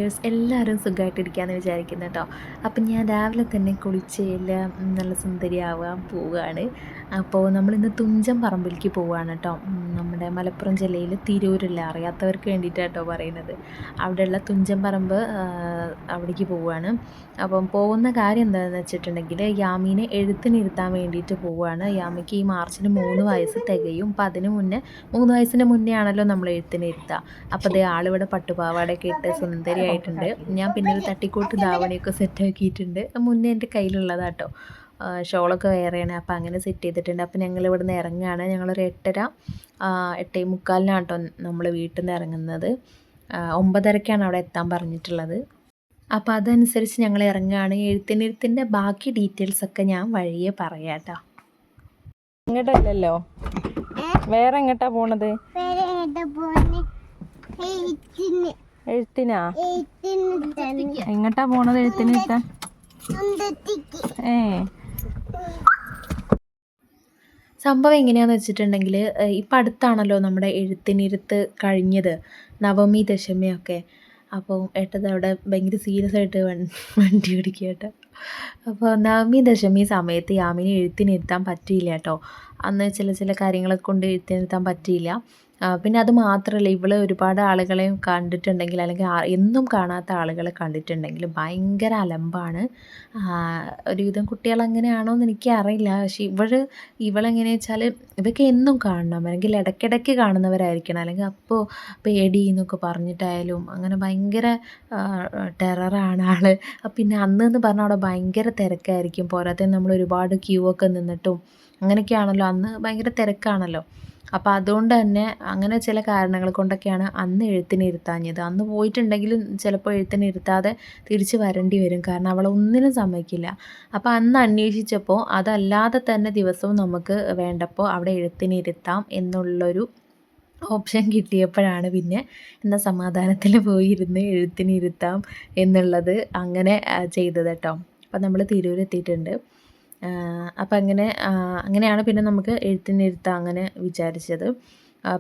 Viewers എല്ലാവരും സുഖമായിട്ടിരിക്കുകയെന്ന് വിചാരിക്കുന്നു കേട്ടോ. അപ്പം ഞാൻ രാവിലെ തന്നെ കുളിച്ച് എല്ലാം നല്ല സുന്ദരിയാവാൻ പോവുകയാണ്. അപ്പോൾ നമ്മളിന്ന് തുഞ്ചൻ പറമ്പിലേക്ക് പോവുകയാണ് കേട്ടോ. നമ്മുടെ മലപ്പുറം ജില്ലയിൽ തിരൂരില്ല, അറിയാത്തവർക്ക് വേണ്ടിയിട്ടാണ് കേട്ടോ പറയുന്നത്. അവിടെയുള്ള തുഞ്ചൻ പറമ്പ് അവിടേക്ക് പോവുകയാണ്. അപ്പം പോകുന്ന കാര്യം എന്താണെന്ന് വെച്ചിട്ടുണ്ടെങ്കിൽ യാമീനെ എഴുത്തിനിരുത്താൻ വേണ്ടിയിട്ട് പോവുകയാണ്. യാമിക്ക് ഈ മാർച്ചിന് 3 വയസ്സ് തികയും. അപ്പം അതിന് മുന്നേ 3 വയസ്സിന് മുന്നേ ആണല്ലോ നമ്മൾ എഴുത്തിനിരുത്തുക. അപ്പോൾ അതേ ആളിവിടെ പട്ടുപാവാടയൊക്കെ ഇട്ട് സുന്ദരിയായിട്ടുണ്ട്. ഞാൻ പിന്നെ ഒരു തട്ടിക്കോട്ട് ധാവണിയൊക്കെ സെറ്റാക്കിയിട്ടുണ്ട്. മുന്നേ എൻ്റെ കയ്യിലുള്ളതാട്ടോ. ഷോളൊക്കെ വേറെയാണ്. അപ്പോൾ അങ്ങനെ സെറ്റ് ചെയ്തിട്ടുണ്ട്. അപ്പോൾ ഞങ്ങൾ ഇവിടുന്ന് ഇറങ്ങുകയാണ്. ഞങ്ങളൊരു 8:30 8:45 കേട്ടോ നമ്മൾ വീട്ടിൽ നിന്ന് ഇറങ്ങുന്നത്. 9:30ക്കാണ് അവിടെ എത്താൻ പറഞ്ഞിട്ടുള്ളത്. അപ്പോൾ അതനുസരിച്ച് ഞങ്ങൾ ഇറങ്ങുകയാണ്. എഴുത്തിനിരുത്തിൻ്റെ ബാക്കി ഡീറ്റെയിൽസൊക്കെ ഞാൻ വഴിയെ പറയാം കേട്ടോ. ഇങ്ങോട്ടല്ലോ, വേറെ എങ്ങോട്ടാ പോണത്? എഴുത്തിനാ? എങ്ങോട്ടാ പോണത് എഴുത്തിനിരുത്താൻ? സംഭവം എങ്ങനെയാണെന്ന് വെച്ചിട്ടുണ്ടെങ്കിൽ ഇപ്പം അടുത്താണല്ലോ നമ്മുടെ എഴുത്തിനിരുത്ത് കഴിഞ്ഞത്, നവമി ദശമിയൊക്കെ. അപ്പോൾ ഏട്ടത് അവിടെ ഭയങ്കര സീരിയസ് ആയിട്ട് വണ്ടി ഓടിക്കുക കേട്ടോ. അപ്പോൾ നവമി ദശമി സമയത്ത് യാമിനെ എഴുത്തിനിരുത്താൻ പറ്റിയില്ല കേട്ടോ. അന്ന് ചില കാര്യങ്ങളെ കൊണ്ട് എഴുത്തിനിരുത്താൻ പറ്റിയില്ല. പിന്നെ അത് മാത്രമല്ല, ഇവൾ ഒരുപാട് ആളുകളെയും കണ്ടിട്ടുണ്ടെങ്കിൽ, അല്ലെങ്കിൽ എന്നും കാണാത്ത ആളുകളെ കണ്ടിട്ടുണ്ടെങ്കിൽ ഭയങ്കര അലമ്പാണ്. ഒരുവിധം കുട്ടികൾ അങ്ങനെയാണോ എന്ന് എനിക്കറിയില്ല. പക്ഷേ ഇവളെങ്ങനെയാണെന്ന് വെച്ചാൽ ഇവർക്ക് എന്നും കാണണം, അല്ലെങ്കിൽ ഇടയ്ക്കിടയ്ക്ക് കാണുന്നവരായിരിക്കണം, അല്ലെങ്കിൽ അപ്പോൾ പേടി എന്നൊക്കെ പറഞ്ഞിട്ടായാലും അങ്ങനെ ഭയങ്കര ടെററാണ് ആൾ. പിന്നെ അന്ന് പറഞ്ഞാൽ അവിടെ ഭയങ്കര തിരക്കായിരിക്കും. പോരാത്തതിന് നമ്മൾ ഒരുപാട് ക്യൂ ഒക്കെ നിന്നിട്ടും അങ്ങനെയൊക്കെയാണല്ലോ, അന്ന് ഭയങ്കര തിരക്കാണല്ലോ. അപ്പോൾ അതുകൊണ്ട് തന്നെ അങ്ങനെ ചില കാരണങ്ങൾ കൊണ്ടൊക്കെയാണ് അന്ന് എഴുത്തിനിരുത്താഞ്ഞത്. അന്ന് പോയിട്ടുണ്ടെങ്കിലും ചിലപ്പോൾ എഴുത്തിനിരുത്താതെ തിരിച്ച് വരേണ്ടി വരും, കാരണം അവൾ ഒന്നിനും സമ്മതിക്കില്ല. അപ്പോൾ അന്ന് അന്വേഷിച്ചപ്പോൾ അതല്ലാതെ തന്നെ ദിവസവും നമുക്ക് വേണ്ടപ്പോൾ അവിടെ എഴുത്തിനിരുത്താം എന്നുള്ളൊരു ഓപ്ഷൻ കിട്ടിയപ്പോഴാണ് പിന്നെ എന്നാൽ സമാധാനത്തിൽ പോയിരുന്ന് എഴുത്തിനിരുത്താം എന്നുള്ളത് അങ്ങനെ ചെയ്തത് കേട്ടോ. അപ്പോൾ നമ്മൾ തിരൂരെത്തിയിട്ടുണ്ട്. അപ്പം അങ്ങനെയാണ് പിന്നെ നമുക്ക് എഴുത്തിനിരുത്താം അങ്ങനെ വിചാരിച്ചത്.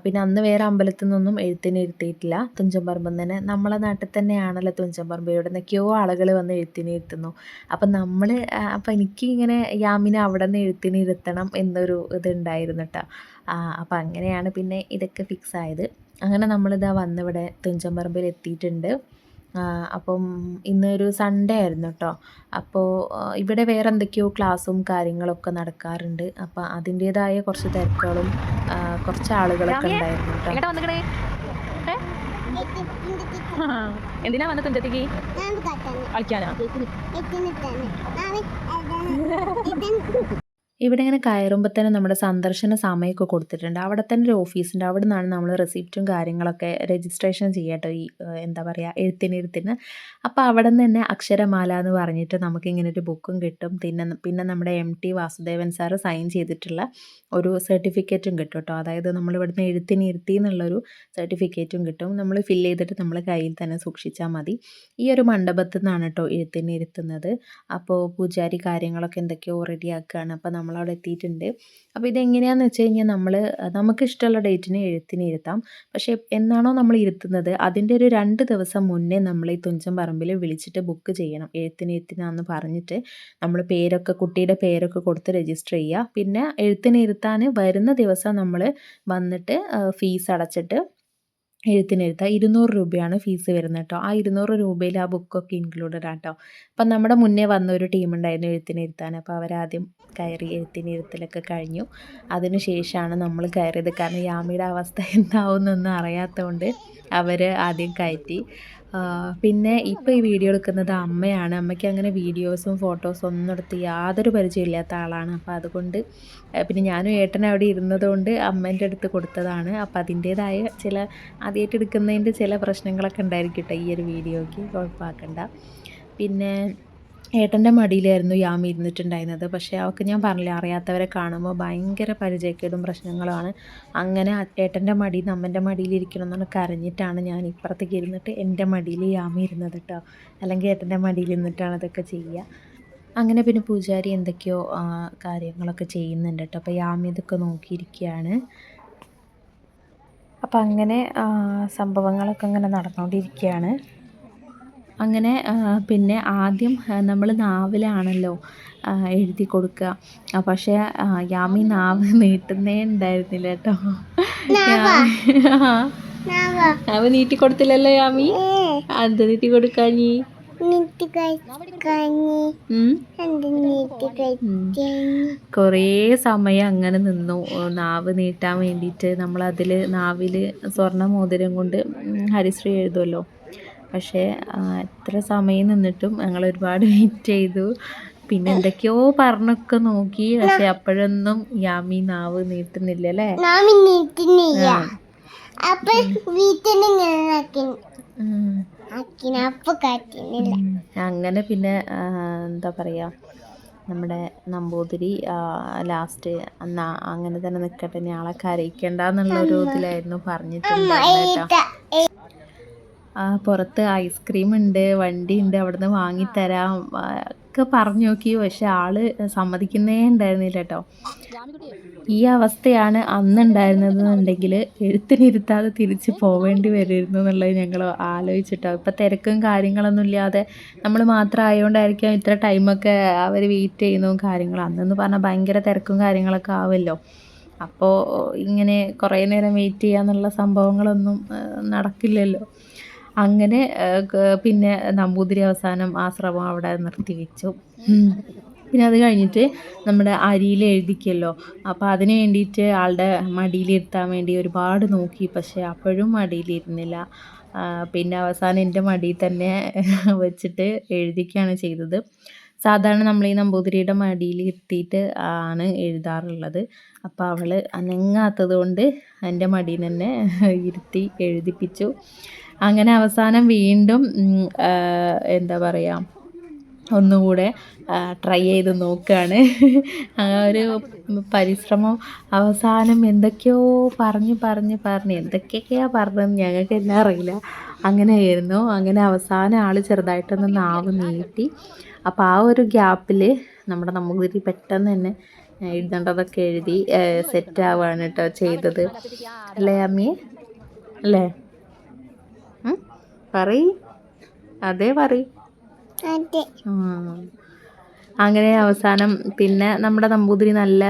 പിന്നെ അന്ന് വേറെ അമ്പലത്തിൽ നിന്നൊന്നും എഴുത്തിനിരുത്തിയിട്ടില്ല. തുഞ്ചൻ പറമ്പിൽ തന്നെ, നമ്മളെ നാട്ടിൽ തന്നെയാണല്ലോ തുഞ്ചൻ പറമ്പ്. ഇവിടെ നിന്നൊക്കെയോ ആളുകൾ വന്ന് എഴുത്തിനിരുത്തുന്നു. അപ്പം എനിക്ക് ഇങ്ങനെ യാമിനെ അവിടെ നിന്ന് എഴുത്തിനിരുത്തണം എന്നൊരു ഇതുണ്ടായിരുന്നു കേട്ടോ. അപ്പം അങ്ങനെയാണ് പിന്നെ ഇതൊക്കെ ഫിക്സ് ആയത്. അങ്ങനെ നമ്മളിതാ വന്നിവിടെ തുഞ്ചൻ പറമ്പിൽ എത്തിയിട്ടുണ്ട്. അപ്പം ഇന്നൊരു സൺഡേ ആയിരുന്നു കേട്ടോ. അപ്പോൾ ഇവിടെ വേറെ എന്തൊക്കെയോ ക്ലാസ്സും കാര്യങ്ങളൊക്കെ നടക്കാറുണ്ട്. അപ്പോൾ അതിൻ്റേതായ കുറച്ച് തിരക്കുകളും കുറച്ച് ആളുകളൊക്കെ ഉണ്ടായിരുന്നു കേട്ടോ. എന്തിനാ വന്ന തുഞ്ചത്തേക്ക്? കളിക്കാനാ? ഇവിടെ ഇങ്ങനെ കയറുമ്പോൾ തന്നെ നമ്മുടെ സന്ദർശന സമയമൊക്കെ കൊടുത്തിട്ടുണ്ട്. അവിടെ തന്നെ ഒരു ഓഫീസുണ്ട്. അവിടെ നിന്നാണ് നമ്മൾ റെസിപ്റ്റും കാര്യങ്ങളൊക്കെ രജിസ്ട്രേഷൻ ചെയ്യട്ടോ, ഈ എന്താ പറയുക, എഴുത്തിനിരുത്തിന്. അപ്പോൾ അവിടെ നിന്ന് തന്നെ അക്ഷരമാല എന്ന് പറഞ്ഞിട്ട് നമുക്കിങ്ങനെ ഒരു ബുക്കും കിട്ടും. പിന്നെ നമ്മുടെ MT വാസുദേവൻ സാറ് സൈൻ ചെയ്തിട്ടുള്ള ഒരു സർട്ടിഫിക്കറ്റും കിട്ടും കേട്ടോ. അതായത് നമ്മളിവിടുന്ന് എഴുത്തിനിരുത്തി എന്നുള്ളൊരു സർട്ടിഫിക്കറ്റും കിട്ടും. നമ്മൾ ഫില്ല് ചെയ്തിട്ട് നമ്മൾ കയ്യിൽ തന്നെ സൂക്ഷിച്ചാൽ മതി. ഈ ഒരു മണ്ഡപത്തിൽ നിന്നാണ് കേട്ടോ എഴുത്തിനിരുത്തുന്നത്. അപ്പോൾ പൂജാരി കാര്യങ്ങളൊക്കെ എന്തൊക്കെയോ റെഡിയാക്കുകയാണ്. അപ്പോൾ നമ്മളവിടെ എത്തിയിട്ടുണ്ട്. അപ്പോൾ ഇതെങ്ങനെയാണെന്ന് വെച്ച് കഴിഞ്ഞാൽ നമുക്കിഷ്ടമുള്ള ഡേറ്റിന് എഴുത്തിനിരുത്താം. പക്ഷേ എന്നാണോ നമ്മൾ ഇരുത്തുന്നത് അതിൻ്റെ ഒരു 2 ദിവസം മുന്നേ നമ്മൾ ഈ തുഞ്ചൻ പറമ്പിൽ വിളിച്ചിട്ട് ബുക്ക് ചെയ്യണം. എഴുത്തിനിരുത്തിനാന്ന് പറഞ്ഞിട്ട് നമ്മൾ കുട്ടിയുടെ പേരൊക്കെ കൊടുത്ത് രജിസ്റ്റർ ചെയ്യുക. പിന്നെ എഴുത്തിനിരുത്താൻ വരുന്ന ദിവസം നമ്മൾ വന്നിട്ട് ഫീസ് അടച്ചിട്ട് എഴുത്തിനിരുത്തുക. 200 രൂപയാണ് ഫീസ് വരുന്നത് കേട്ടോ. ആ 200 രൂപയിൽ ആ ബുക്കൊക്കെ ഇൻക്ലൂഡഡ് ആട്ടോ. അപ്പം നമ്മുടെ മുന്നേ വന്ന ഒരു ടീമുണ്ടായിരുന്നു എഴുത്തിനിരുത്താൻ. അപ്പോൾ അവരാദ്യം കയറി എഴുത്തിനിരുത്തലൊക്കെ കഴിഞ്ഞു. അതിന് ശേഷമാണ് നമ്മൾ കയറിയത്. കാരണം യാമിയുടെ അവസ്ഥ എന്താവുമെന്നൊന്നും അറിയാത്തതുകൊണ്ട് അവർ ആദ്യം കയറ്റി. പിന്നെ ഇപ്പോൾ ഈ വീഡിയോ എടുക്കുന്നത് അമ്മയാണ്. അമ്മയ്ക്ക് അങ്ങനെ വീഡിയോസും ഫോട്ടോസും ഒന്നും എടുത്ത് യാതൊരു പരിചയമില്ലാത്ത ആളാണ്. അപ്പോൾ അതുകൊണ്ട് പിന്നെ ഞാനും ഏട്ടനും അവിടെ ഇരുന്നതുകൊണ്ട് അമ്മേൻ്റെ അടുത്ത് കൊടുത്തതാണ്. അപ്പോൾ അതിൻ്റേതായ ആദ്യമായിട്ട് എടുക്കുന്നതിൻ്റെ ചില പ്രശ്നങ്ങളൊക്കെ ഉണ്ടായിരിക്കും കേട്ടോ ഈ ഒരു വീഡിയോയ്ക്ക്, കുഴപ്പമാക്കണ്ട. പിന്നെ ഏട്ടൻ്റെ മടിയിലായിരുന്നു യാമി ഇരുന്നിട്ടുണ്ടായിരുന്നത്. പക്ഷേ അവൾക്ക് ഞാൻ പറഞ്ഞില്ല, അറിയാത്തവരെ കാണുമ്പോൾ ഭയങ്കര പരിചയക്കേടും പ്രശ്നങ്ങളുമാണ്. അങ്ങനെ ഏട്ടൻ്റെ മടിയിൽ നിന്ന് അമ്മൻ്റെ മടിയിലിരിക്കണം എന്ന് പറഞ്ഞ് കരഞ്ഞിട്ടാണ് ഞാൻ ഇപ്പുറത്തേക്ക് ഇരുന്നിട്ട് എൻ്റെ മടിയിൽ യാമി ഇരുന്നത് കേട്ടോ. അല്ലെങ്കിൽ ഏട്ടൻ്റെ മടിയിൽ ഇരുന്നിട്ടാണ് അതൊക്കെ ചെയ്യുക. അങ്ങനെ പിന്നെ പൂജാരി എന്തൊക്കെയോ കാര്യങ്ങളൊക്കെ ചെയ്യുന്നുണ്ട് കേട്ടോ. അപ്പോൾ യാമി ഇതൊക്കെ നോക്കിയിരിക്കുകയാണ്. അപ്പം അങ്ങനെ സംഭവങ്ങളൊക്കെ ഇങ്ങനെ നടന്നുകൊണ്ടിരിക്കുകയാണ്. അങ്ങനെ പിന്നെ ആദ്യം നമ്മൾ നാവിലാണല്ലോ എഴുതി കൊടുക്കുക. പക്ഷേ യാമി നാവ് നീട്ടുന്നേ ഉണ്ടായിരുന്നില്ല കേട്ടോ. നാവ് നീട്ടി കൊടുത്തില്ലല്ലോ യാമി. അത് നീട്ടി കൊടുക്കാഞ്ഞി കുറേ സമയം അങ്ങനെ നിന്നു നാവ് നീട്ടാൻ വേണ്ടിയിട്ട്. നമ്മളതിൽ നാവിൽ സ്വർണ്ണ മോതിരം കൊണ്ട് ഹരിശ്രീ എഴുതുമല്ലോ. പക്ഷേ എത്ര സമയം നിന്നിട്ടും ഞങ്ങൾ ഒരുപാട് വെയിറ്റ് ചെയ്തു. പിന്നെ എന്തൊക്കെയോ പറഞ്ഞൊക്കെ നോക്കി. പക്ഷെ അപ്പോഴൊന്നും യാമി നാവ് നീട്ടുന്നില്ല അല്ലേ. അങ്ങനെ പിന്നെ എന്താ പറയുക, നമ്മുടെ നമ്പൂതിരി ലാസ്റ്റ് എന്നാ അങ്ങനെ തന്നെ നിൽക്കട്ടെ, ഞാളെ കരയിക്കണ്ട എന്നുള്ളൊരു ഇതിലായിരുന്നു പറഞ്ഞിട്ടുണ്ടായിരുന്നു കേട്ടോ. പുറത്ത് ഐസ്ക്രീം ഉണ്ട്, വണ്ടി ഉണ്ട്, അവിടുന്ന് വാങ്ങിത്തരാം ഒക്കെ പറഞ്ഞു നോക്കി. പക്ഷെ ആള് സമ്മതിക്കുന്നേ ഉണ്ടായിരുന്നില്ല കേട്ടോ. ഈ അവസ്ഥയാണ് അന്നുണ്ടായിരുന്നതെന്നുണ്ടെങ്കിൽ എഴുത്തിനിരുത്താതെ തിരിച്ച് പോവേണ്ടി വരുമായിരുന്നു എന്നുള്ളത് ഞങ്ങൾ ആലോചിച്ചിട്ടോ. ഇപ്പം തിരക്കും കാര്യങ്ങളൊന്നും ഇല്ലാതെ നമ്മൾ മാത്രം ആയതുകൊണ്ടായിരിക്കാം ഇത്ര ടൈമൊക്കെ അവർ വെയിറ്റ് ചെയ്യുന്നതും കാര്യങ്ങളും. അന്നെന്ന് പറഞ്ഞാൽ ഭയങ്കര തിരക്കും കാര്യങ്ങളൊക്കെ ആവുമല്ലോ. അപ്പോൾ ഇങ്ങനെ കുറേ നേരം വെയിറ്റ് ചെയ്യാന്നുള്ള സംഭവങ്ങളൊന്നും നടക്കില്ലല്ലോ. അങ്ങനെ പിന്നെ നമ്പൂതിരി അവസാനം ആ ശ്രമം അവിടെ നിർത്തിവെച്ചു. പിന്നെ അത് കഴിഞ്ഞിട്ട് നമ്മുടെ അരിയിൽ എഴുതിക്കല്ലോ. അപ്പോൾ അതിന് വേണ്ടിയിട്ട് ആളുടെ മടിയിലിരുത്താൻ വേണ്ടി ഒരുപാട് നോക്കി. പക്ഷേ അപ്പോഴും മടിയിലിരുന്നില്ല. പിന്നെ അവസാനം എൻ്റെ മടിയിൽ തന്നെ വെച്ചിട്ട് എഴുതിക്കുകയാണ് ചെയ്തത്. സാധാരണ നമ്മൾ ഈ നമ്പൂതിരിയുടെ മടിയിൽ ഇരുത്തിയിട്ട് ആണ് എഴുതാറുള്ളത്. അപ്പോൾ അവൾ അനങ്ങാത്തത് കൊണ്ട് എൻ്റെ മടിയിൽ തന്നെ ഇരുത്തി എഴുതിപ്പിച്ചു. അങ്ങനെ അവസാനം വീണ്ടും എന്താ പറയുക, ഒന്നുകൂടെ ട്രൈ ചെയ്ത് നോക്കുകയാണ്. ആ ഒരു പരിശ്രമം അവസാനം എന്തൊക്കെയോ പറഞ്ഞ് എന്തൊക്കെയൊക്കെയാണ് പറഞ്ഞതെന്ന് ഞങ്ങൾക്ക് തന്നെ അറിയില്ല. അങ്ങനെയായിരുന്നു. അങ്ങനെ അവസാനം ആൾ ചെറുതായിട്ടൊന്ന് നാവ് നീട്ടി. അപ്പോൾ ആ ഒരു ഗ്യാപ്പിൽ നമ്മുടെ നമ്പൂതിരി പെട്ടെന്ന് തന്നെ എഴുതേണ്ടതൊക്കെ എഴുതി സെറ്റ് ആവുകയാണ് കേട്ടോ ചെയ്തത്. അല്ലേ അമ്മി? അല്ലേ? അതേ പറയ്. അങ്ങനെ അവസാനം പിന്നെ നമ്മുടെ നമ്പൂതിരി നല്ല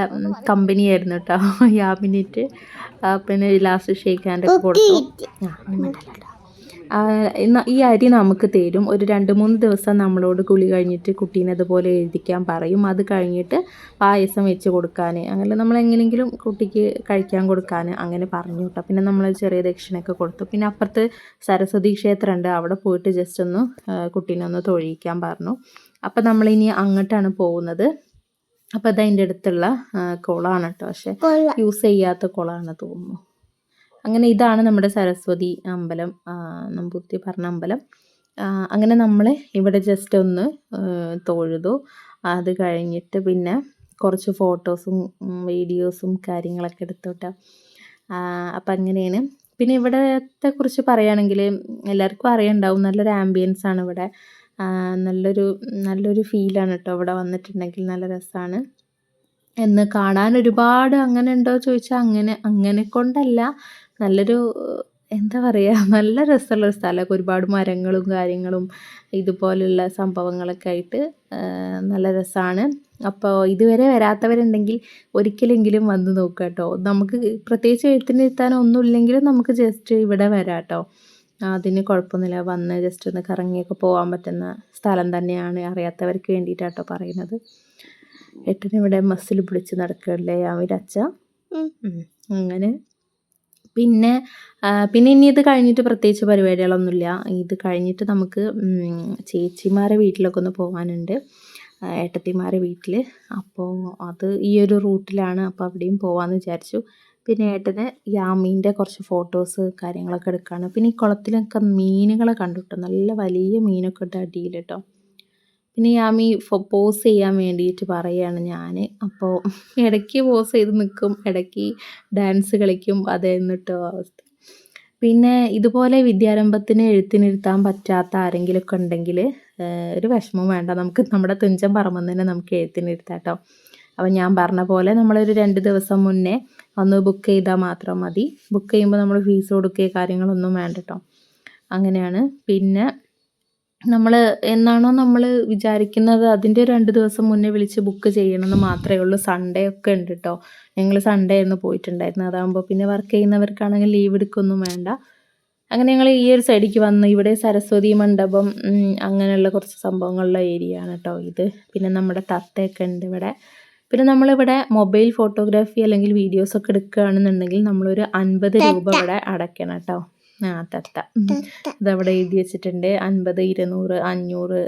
കമ്പനിയായിരുന്നു കേട്ടോ യാമിനിട്ട്. പിന്നെ ലാസ്റ്റ് ഷേക്ക് ഹാൻഡ് ഒക്കെ കൊടുത്തു. ഈ അരി നമുക്ക് തരും. ഒരു 2-3 ദിവസം നമ്മളോട് കുളി കഴിഞ്ഞിട്ട് കുട്ടീനെ അതുപോലെ എഴുതിക്കാൻ പറയും. അത് കഴിഞ്ഞിട്ട് പായസം വെച്ച് കൊടുക്കാൻ, അങ്ങനെ നമ്മൾ എങ്ങനെയെങ്കിലും കുട്ടിക്ക് കഴിക്കാൻ കൊടുക്കാൻ അങ്ങനെ പറഞ്ഞു കേട്ടോ. പിന്നെ നമ്മൾ ചെറിയ ദക്ഷിണയൊക്കെ കൊടുത്തു. പിന്നെ അപ്പുറത്ത് സരസ്വതി ക്ഷേത്രമുണ്ട്, അവിടെ പോയിട്ട് ജസ്റ്റ് ഒന്ന് കുട്ടീനെ ഒന്ന് തൊഴിയിക്കാൻ പറഞ്ഞു. അപ്പം നമ്മളിനി അങ്ങോട്ടാണ് പോകുന്നത്. അപ്പോൾ അതതിൻ്റെ അടുത്തുള്ള കുളമാണ് കേട്ടോ. പക്ഷേ യൂസ് ചെയ്യാത്ത കുളമാണ് തോന്നുന്നു. അങ്ങനെ ഇതാണ് നമ്മുടെ സരസ്വതി അമ്പലം, നമ്പൂതിരി പറഞ്ഞ അമ്പലം. അങ്ങനെ നമ്മൾ ഇവിടെ ജസ്റ്റ് ഒന്ന് തൊഴുതു. അത് കഴിഞ്ഞിട്ട് പിന്നെ കുറച്ച് ഫോട്ടോസും വീഡിയോസും കാര്യങ്ങളൊക്കെ എടുത്തു കേട്ടോ. അപ്പം അങ്ങനെയാണ്. പിന്നെ ഇവിടത്തെ കുറിച്ച് പറയുകയാണെങ്കിൽ എല്ലാവർക്കും അറിയുണ്ടാവും, നല്ലൊരു ആംബിയൻസ് ആണ് ഇവിടെ. നല്ലൊരു ഫീലാണ് കേട്ടോ ഇവിടെ വന്നിട്ടുണ്ടെങ്കിൽ. നല്ല രസമാണ്. എന്ന് കാണാൻ ഒരുപാട് അങ്ങനെ ഉണ്ടോ ചോദിച്ചാൽ അങ്ങനെ കൊണ്ടല്ല, നല്ലൊരു എന്താ പറയുക, നല്ല രസമുള്ളൊരു സ്ഥലമൊക്കെ, ഒരുപാട് മരങ്ങളും കാര്യങ്ങളും ഇതുപോലുള്ള സംഭവങ്ങളൊക്കെ ആയിട്ട് നല്ല രസമാണ്. അപ്പോൾ ഇതുവരെ വരാത്തവരുണ്ടെങ്കിൽ ഒരിക്കലെങ്കിലും വന്ന് നോക്കുക കേട്ടോ. നമുക്ക് പ്രത്യേകിച്ച് എഴുത്തിനിരുത്താനൊന്നുമില്ലെങ്കിലും നമുക്ക് ജസ്റ്റ് ഇവിടെ വരാം കേട്ടോ. അതിന് കുഴപ്പമൊന്നുമില്ല. വന്ന് ജസ്റ്റ് ഒന്ന് കറങ്ങിയൊക്കെ പോകാൻ പറ്റുന്ന സ്ഥലം തന്നെയാണ്. അറിയാത്തവർക്ക് വേണ്ടിയിട്ടാട്ടോ പറയുന്നത്. ഏട്ടനിവിടെ മസിൽ പിടിച്ച് നടക്കുകയല്ലേ അവരച്ഛ. അങ്ങനെ പിന്നെ ഇനി ഇത് കഴിഞ്ഞിട്ട് പ്രത്യേകിച്ച് പരിപാടികളൊന്നുമില്ല. ഇത് കഴിഞ്ഞിട്ട് നമുക്ക് ചേച്ചിമാരെ വീട്ടിലൊക്കെ ഒന്ന് പോകാനുണ്ട്, ഏട്ടത്തിമാരെ വീട്ടിൽ. അപ്പോൾ അത് ഈ ഒരു റൂട്ടിലാണ്. അപ്പോൾ അവിടെയും പോകാമെന്ന് വിചാരിച്ചു. പിന്നെ ഏട്ടന് യാമീൻ്റെ കുറച്ച് ഫോട്ടോസ് കാര്യങ്ങളൊക്കെ എടുക്കുകയാണ്. പിന്നെ ഈ കുളത്തിലൊക്കെ മീനുകളെ കണ്ടിട്ടോ, നല്ല വലിയ മീനൊക്കെ ഉണ്ട് അടിയിൽ കേട്ടോ. പിന്നെ യാമി പോസ് ചെയ്യാൻ വേണ്ടിയിട്ട് പറയുകയാണ് ഞാൻ. അപ്പോൾ ഇടയ്ക്ക് പോസ് ചെയ്ത് നിൽക്കും, ഇടയ്ക്ക് ഡാൻസ് കളിക്കും. അതായിരുന്നു കേട്ടോ അവസ്ഥ. പിന്നെ ഇതുപോലെ വിദ്യാരംഭത്തിന് എഴുത്തിനിരുത്താൻ പറ്റാത്ത ആരെങ്കിലുമൊക്കെ ഉണ്ടെങ്കിൽ ഒരു വിഷമവും വേണ്ട, നമുക്ക് നമ്മുടെ തുഞ്ചൻ പറമ്പെന്ന് തന്നെ നമുക്ക് എഴുത്തിനിരുത്താം കേട്ടോ. അപ്പോൾ ഞാൻ പറഞ്ഞ പോലെ നമ്മളൊരു 2 ദിവസം മുന്നേ ഒന്ന് ബുക്ക് ചെയ്താൽ മാത്രം മതി. ബുക്ക് ചെയ്യുമ്പോൾ നമ്മൾ ഫീസ് കൊടുക്കുകയോ കാര്യങ്ങളൊന്നും വേണ്ട കേട്ടോ. അങ്ങനെയാണ്. പിന്നെ നമ്മൾ എന്നാണോ നമ്മൾ വിചാരിക്കുന്നത് അതിൻ്റെ 2 ദിവസം മുന്നേ വിളിച്ച് ബുക്ക് ചെയ്യണമെന്ന് മാത്രമേ ഉള്ളൂ. സൺഡേ ഒക്കെ ഉണ്ട് കേട്ടോ. ഞങ്ങൾ സൺഡേ ആയിരുന്നു പോയിട്ടുണ്ടായിരുന്നത്. അതാകുമ്പോൾ പിന്നെ വർക്ക് ചെയ്യുന്നവർക്കാണെങ്കിൽ ലീവ് എടുക്കൊന്നും വേണ്ട. അങ്ങനെ ഞങ്ങൾ ഈ ഒരു സൈഡിലേക്ക് വന്നു. ഇവിടെ സരസ്വതി മണ്ഡപം അങ്ങനെയുള്ള കുറച്ച് സംഭവങ്ങളുള്ള ഏരിയ ആണ് കേട്ടോ ഇത്. പിന്നെ നമ്മുടെ തത്തയൊക്കെ ഉണ്ട് ഇവിടെ. പിന്നെ നമ്മളിവിടെ മൊബൈൽ ഫോട്ടോഗ്രാഫി അല്ലെങ്കിൽ വീഡിയോസൊക്കെ എടുക്കുകയാണെന്നുണ്ടെങ്കിൽ നമ്മളൊരു 50 രൂപ ഇവിടെ അടയ്ക്കണം കേട്ടോ. തത്ത ഇതവിടെ എഴുതി വെച്ചിട്ടുണ്ട്. 50, 200, 500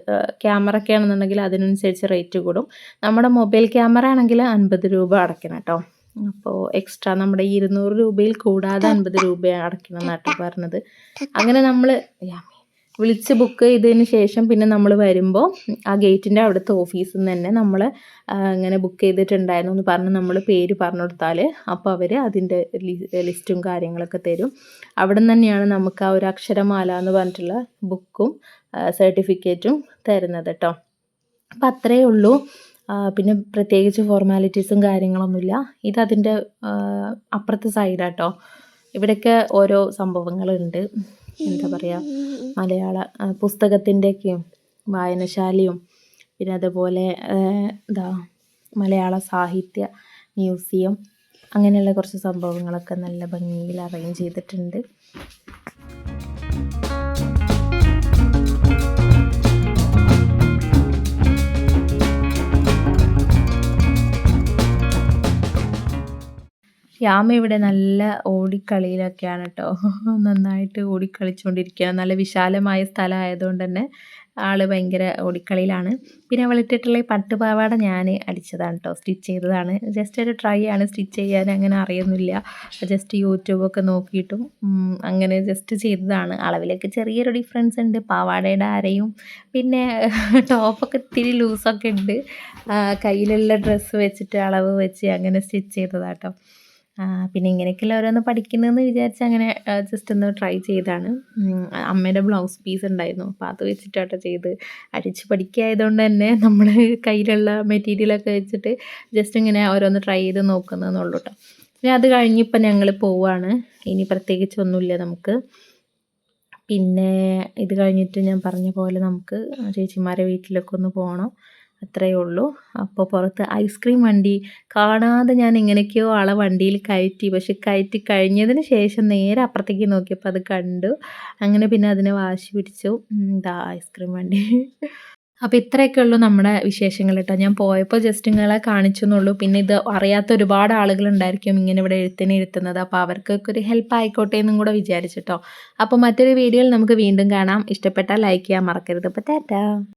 ക്യാമറ ഒക്കെ ആണെന്നുണ്ടെങ്കിൽ അതിനനുസരിച്ച് റേറ്റ് കൂടും. നമ്മുടെ മൊബൈൽ ക്യാമറ ആണെങ്കിൽ 50 രൂപ അടയ്ക്കണം കേട്ടോ. അപ്പോൾ എക്സ്ട്രാ നമ്മുടെ 200 രൂപയിൽ കൂടാതെ 50 രൂപ അടയ്ക്കണം എന്നാട്ടോ പറഞ്ഞത്. അങ്ങനെ നമ്മൾ വിളിച്ച് ബുക്ക് ചെയ്തതിന് ശേഷം പിന്നെ നമ്മൾ വരുമ്പോൾ ആ ഗേറ്റിൻ്റെ അവിടുത്തെ ഓഫീസിൽ നിന്ന് തന്നെ നമ്മൾ ഇങ്ങനെ ബുക്ക് ചെയ്തിട്ടുണ്ടായിരുന്നു എന്ന് പറഞ്ഞ് നമ്മൾ പേര് പറഞ്ഞു കൊടുത്താൽ അപ്പോൾ അവർ അതിൻ്റെ ലിസ്റ്റും കാര്യങ്ങളൊക്കെ തരും. അവിടെ നിന്ന് തന്നെയാണ് നമുക്ക് ആ ഒരു അക്ഷരമാല എന്ന് പറഞ്ഞിട്ടുള്ള ബുക്കും സർട്ടിഫിക്കറ്റും തരുന്നത് കേട്ടോ. അപ്പം അത്രയേ ഉള്ളൂ. പിന്നെ പ്രത്യേകിച്ച് ഫോർമാലിറ്റീസും കാര്യങ്ങളൊന്നുമില്ല. ഇതതിൻ്റെ അപ്പുറത്തെ സൈഡാട്ടോ. ഇവിടെയൊക്കെ ഓരോ സംഭവങ്ങളുണ്ട്. എന്താ പറയുക, മലയാള പുസ്തകത്തിൻ്റെയൊക്കെയും വായനശാലയും പിന്നെ അതുപോലെ മലയാള സാഹിത്യ മ്യൂസിയം അങ്ങനെയുള്ള കുറച്ച് സംഭവങ്ങളൊക്കെ നല്ല ഭംഗിയിൽ അറേഞ്ച് ചെയ്തിട്ടുണ്ട്. യാമ ഇവിടെ നല്ല ഓടിക്കളിയിലൊക്കെയാണ് കേട്ടോ. നന്നായിട്ട് ഓടിക്കളിച്ചുകൊണ്ടിരിക്കുകയാണ്. നല്ല വിശാലമായ സ്ഥലമായതുകൊണ്ട് തന്നെ ആൾ ഭയങ്കര ഓടിക്കളിയിലാണ്. പിന്നെ അവളിട്ടിട്ടുള്ള ഈ പട്ടുപാവാട ഞാൻ അടിച്ചതാണ് കേട്ടോ, സ്റ്റിച്ച് ചെയ്തതാണ്. ജസ്റ്റ് ഒരു ട്രൈ ആണ്, സ്റ്റിച്ച് ചെയ്യാൻ അങ്ങനെ അറിയുന്നില്ല. ജസ്റ്റ് യൂട്യൂബൊക്കെ നോക്കിയിട്ടും അങ്ങനെ ജസ്റ്റ് ചെയ്തതാണ്. അളവിലൊക്കെ ചെറിയൊരു ഡിഫറൻസ് ഉണ്ട്. പാവാടയുടെ അരയും പിന്നെ ടോപ്പൊക്കെ ഇത്തിരി ലൂസൊക്കെ ഉണ്ട്. കയ്യിലുള്ള ഡ്രസ്സ് വെച്ചിട്ട് അളവ് വെച്ച് അങ്ങനെ സ്റ്റിച്ച് ചെയ്തതാട്ടോ. പിന്നെ ഇങ്ങനെയൊക്കെയുള്ള ഓരോന്ന് പഠിക്കുന്നതെന്ന് വിചാരിച്ച് അങ്ങനെ ജസ്റ്റ് ഒന്ന് ട്രൈ ചെയ്താണ്. അമ്മയുടെ ബ്ലൗസ് പീസ് ഉണ്ടായിരുന്നു, അപ്പോൾ അത് വെച്ചിട്ടാട്ടോ ചെയ്ത്. അടിച്ച് പഠിക്കായതുകൊണ്ട് തന്നെ നമ്മൾ കയ്യിലുള്ള മെറ്റീരിയലൊക്കെ വെച്ചിട്ട് ജസ്റ്റ് ഇങ്ങനെ ഓരോന്ന് ട്രൈ ചെയ്ത് നോക്കുന്നതെന്നുള്ളൂ കേട്ടോ. പിന്നെ അത് കഴിഞ്ഞിപ്പോൾ ഞങ്ങൾ പോവുകയാണ്. ഇനി പ്രത്യേകിച്ചൊന്നുമില്ല നമുക്ക്. പിന്നെ ഇത് കഴിഞ്ഞിട്ട് ഞാൻ പറഞ്ഞ പോലെ നമുക്ക് ചേച്ചിമാരെ വീട്ടിലൊക്കെ ഒന്ന് പോകണം, അത്രയേ ഉള്ളൂ. അപ്പോൾ പുറത്ത് ഐസ്ക്രീം വണ്ടി കാണാതെ ഞാൻ എങ്ങനെയൊക്കെയോ ആളെ വണ്ടിയിൽ കയറ്റി. പക്ഷെ കയറ്റി കഴിഞ്ഞതിന് ശേഷം നേരെ അപ്പുറത്തേക്ക് നോക്കിയപ്പോൾ അത് കണ്ടു. അങ്ങനെ പിന്നെ അതിനെ വാശി പിടിച്ചു. ഐസ്ക്രീം വണ്ടി. അപ്പോൾ ഇത്രയൊക്കെ ഉള്ളൂ നമ്മുടെ വിശേഷങ്ങൾ കേട്ടോ. ഞാൻ പോയപ്പോൾ ജസ്റ്റ് നിങ്ങളെ കാണിച്ചു എന്നുള്ളൂ. പിന്നെ ഇത് അറിയാത്ത ഒരുപാട് ആളുകളുണ്ടായിരിക്കും ഇങ്ങനെ ഇവിടെ എഴുത്തിന് ഇരുത്തുന്നത്. അപ്പോൾ അവർക്കൊക്കെ ഒരു ഹെൽപ്പ് ആയിക്കോട്ടെ എന്നും കൂടെ വിചാരിച്ചിട്ടോ. അപ്പോൾ മറ്റൊരു വീഡിയോയിൽ നമുക്ക് വീണ്ടും കാണാം. ഇഷ്ടപ്പെട്ടാൽ ലൈക്ക് ചെയ്യാൻ മറക്കരുത്. അപ്പോൾ ടാറ്റാ.